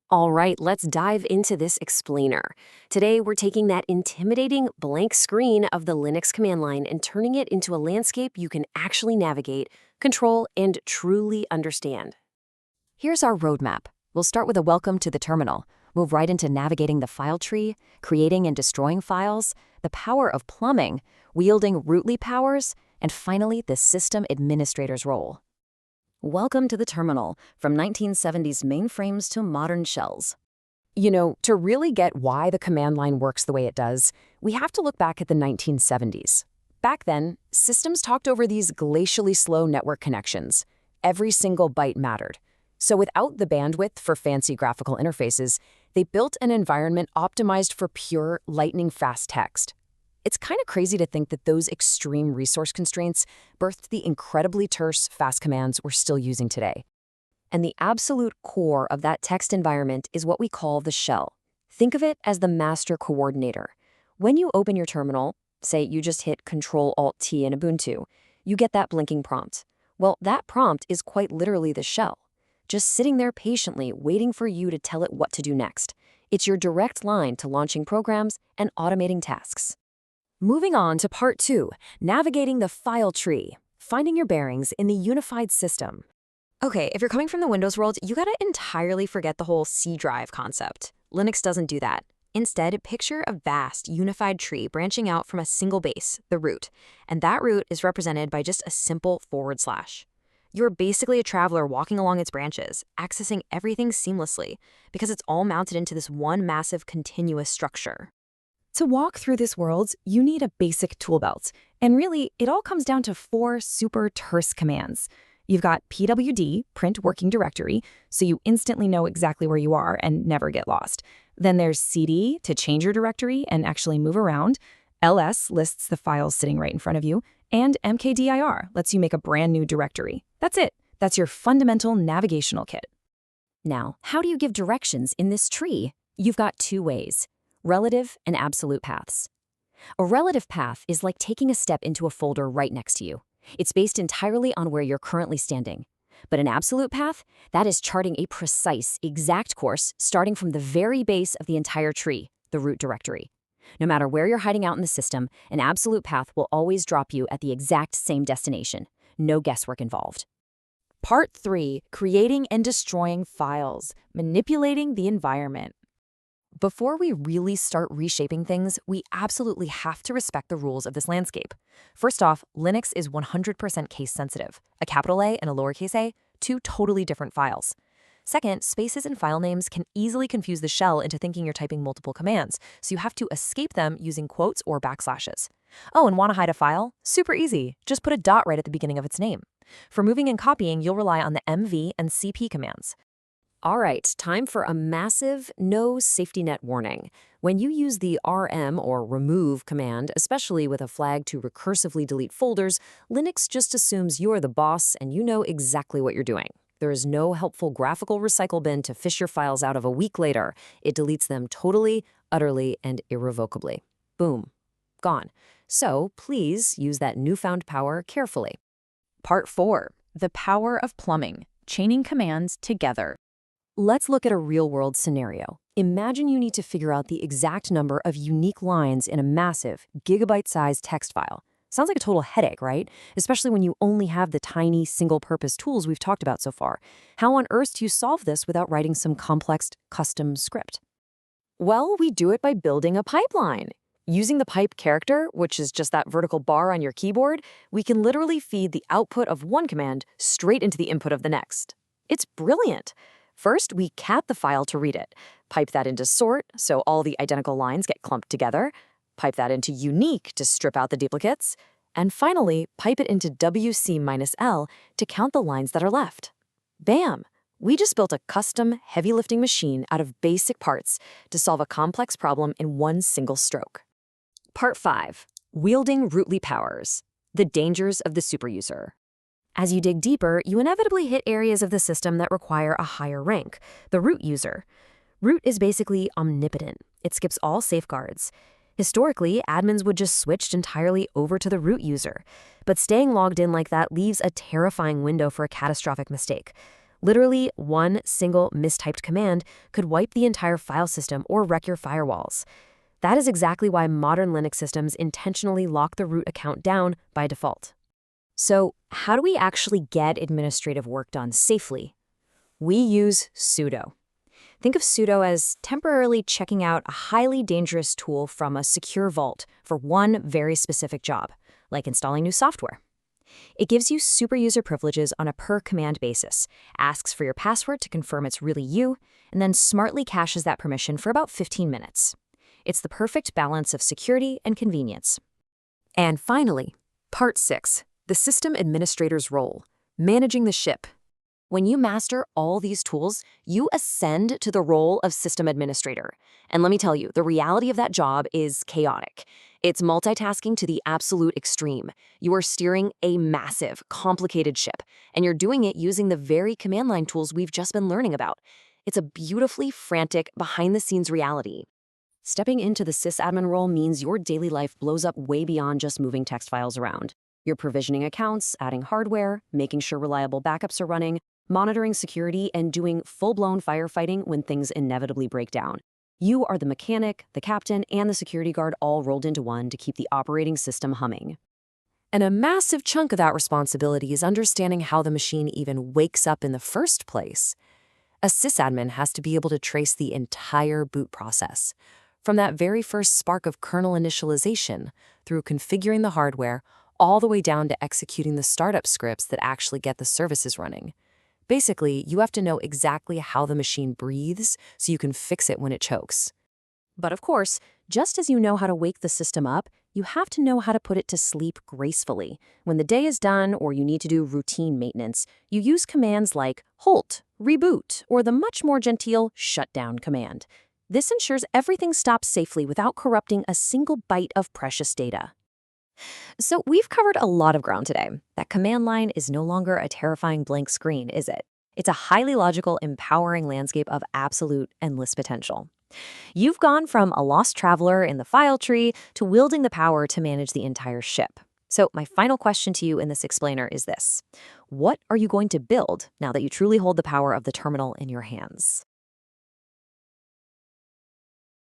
All right, let's dive into this explainer. Today, we're taking that intimidating blank screen of the Linux command line and turning it into a landscape you can actually navigate, control, and truly understand. Here's our roadmap. We'll start with a welcome to the terminal, move right into navigating the file tree, creating and destroying files, the power of plumbing, wielding rootly powers, and finally, the system administrator's role. Welcome to the terminal, from 1970s mainframes to modern shells. To really get why the command line works the way it does, we have to look back at the 1970s. Back then, systems talked over these glacially slow network connections. Every single byte mattered. So without the bandwidth for fancy graphical interfaces, they built an environment optimized for pure, lightning-fast text. It's kind of crazy to think that those extreme resource constraints birthed the incredibly terse, fast commands we're still using today. And the absolute core of that text environment is what we call the shell. Think of it as the master coordinator. When you open your terminal, say you just hit Control-Alt-T in Ubuntu, you get that blinking prompt. Well, that prompt is quite literally the shell, just sitting there patiently waiting for you to tell it what to do next. It's your direct line to launching programs and automating tasks. Moving on to part 2, navigating the file tree, finding your bearings in the unified system. Okay, if you're coming from the Windows world, you gotta entirely forget the whole C drive concept. Linux doesn't do that. Instead, picture a vast, unified tree branching out from a single base, the root, and that root is represented by just a simple /. You're basically a traveler walking along its branches, accessing everything seamlessly, because it's all mounted into this one massive continuous structure. To walk through this world, you need a basic tool belt. And really, it all comes down to 4 super terse commands. You've got pwd, print working directory, so you instantly know exactly where you are and never get lost. Then there's cd, to change your directory and actually move around. ls lists the files sitting right in front of you. And mkdir lets you make a brand new directory. That's it. That's your fundamental navigational kit. Now, how do you give directions in this tree? You've got 2 ways: relative and absolute paths. A relative path is like taking a step into a folder right next to you. It's based entirely on where you're currently standing. But an absolute path, that is charting a precise, exact course starting from the very base of the entire tree, the root directory. No matter where you're hiding out in the system, an absolute path will always drop you at the exact same destination. No guesswork involved. Part 3, creating and destroying files, manipulating the environment. Before we really start reshaping things, we absolutely have to respect the rules of this landscape. First off, Linux is 100% case sensitive. A capital A and a lowercase a, 2 totally different files. Second, spaces in file names can easily confuse the shell into thinking you're typing multiple commands, so you have to escape them using quotes or backslashes. Oh, and want to hide a file? Super easy. Just put a dot right at the beginning of its name. For moving and copying, you'll rely on the mv and cp commands. All right, time for a massive no safety net warning. When you use the rm or remove command, especially with a flag to recursively delete folders, Linux just assumes you're the boss and you know exactly what you're doing. There is no helpful graphical recycle bin to fish your files out of a week later. It deletes them totally, utterly, and irrevocably. Boom. Gone. So please use that newfound power carefully. Part 4, the power of plumbing, chaining commands together. Let's look at a real-world scenario. Imagine you need to figure out the exact number of unique lines in a massive, gigabyte-sized text file. Sounds like a total headache, right? Especially when you only have the tiny, single-purpose tools we've talked about so far. How on earth do you solve this without writing some complex, custom script? Well, we do it by building a pipeline. Using the pipe character, which is just that vertical bar on your keyboard, we can literally feed the output of one command straight into the input of the next. It's brilliant. First, we cat the file to read it. Pipe that into sort, so all the identical lines get clumped together. Pipe that into unique to strip out the duplicates. And finally, pipe it into wc-l to count the lines that are left. Bam! We just built a custom, heavy-lifting machine out of basic parts to solve a complex problem in one single stroke. Part 5. Wielding rootly powers. The dangers of the superuser. As you dig deeper, you inevitably hit areas of the system that require a higher rank, the root user. Root is basically omnipotent. It skips all safeguards. Historically, admins would just switch entirely over to the root user. But staying logged in like that leaves a terrifying window for a catastrophic mistake. Literally, one single mistyped command could wipe the entire file system or wreck your firewalls. That is exactly why modern Linux systems intentionally lock the root account down by default. So, how do we actually get administrative work done safely? We use sudo. Think of sudo as temporarily checking out a highly dangerous tool from a secure vault for one very specific job, like installing new software. It gives you super user privileges on a per-command basis, asks for your password to confirm it's really you, and then smartly caches that permission for about 15 minutes. It's the perfect balance of security and convenience. And finally, Part 6, the system administrator's role, managing the ship. When you master all these tools, you ascend to the role of system administrator. And let me tell you, the reality of that job is chaotic. It's multitasking to the absolute extreme. You are steering a massive, complicated ship, and you're doing it using the very command line tools we've just been learning about. It's a beautifully frantic, behind-the-scenes reality. Stepping into the sysadmin role means your daily life blows up way beyond just moving text files around. You're provisioning accounts, adding hardware, making sure reliable backups are running, monitoring security, and doing full-blown firefighting when things inevitably break down. You are the mechanic, the captain, and the security guard all rolled into one to keep the operating system humming. And a massive chunk of that responsibility is understanding how the machine even wakes up in the first place. A sysadmin has to be able to trace the entire boot process, from that very first spark of kernel initialization, through configuring the hardware, all the way down to executing the startup scripts that actually get the services running. Basically, you have to know exactly how the machine breathes so you can fix it when it chokes. But of course, just as you know how to wake the system up, you have to know how to put it to sleep gracefully. When the day is done or you need to do routine maintenance, you use commands like halt, reboot, or the much more genteel shutdown command. This ensures everything stops safely without corrupting a single byte of precious data. So we've covered a lot of ground today. That command line is no longer a terrifying blank screen, is it? It's a highly logical, empowering landscape of absolute endless potential. You've gone from a lost traveler in the file tree to wielding the power to manage the entire ship. So my final question to you in this explainer is this: what are you going to build now that you truly hold the power of the terminal in your hands?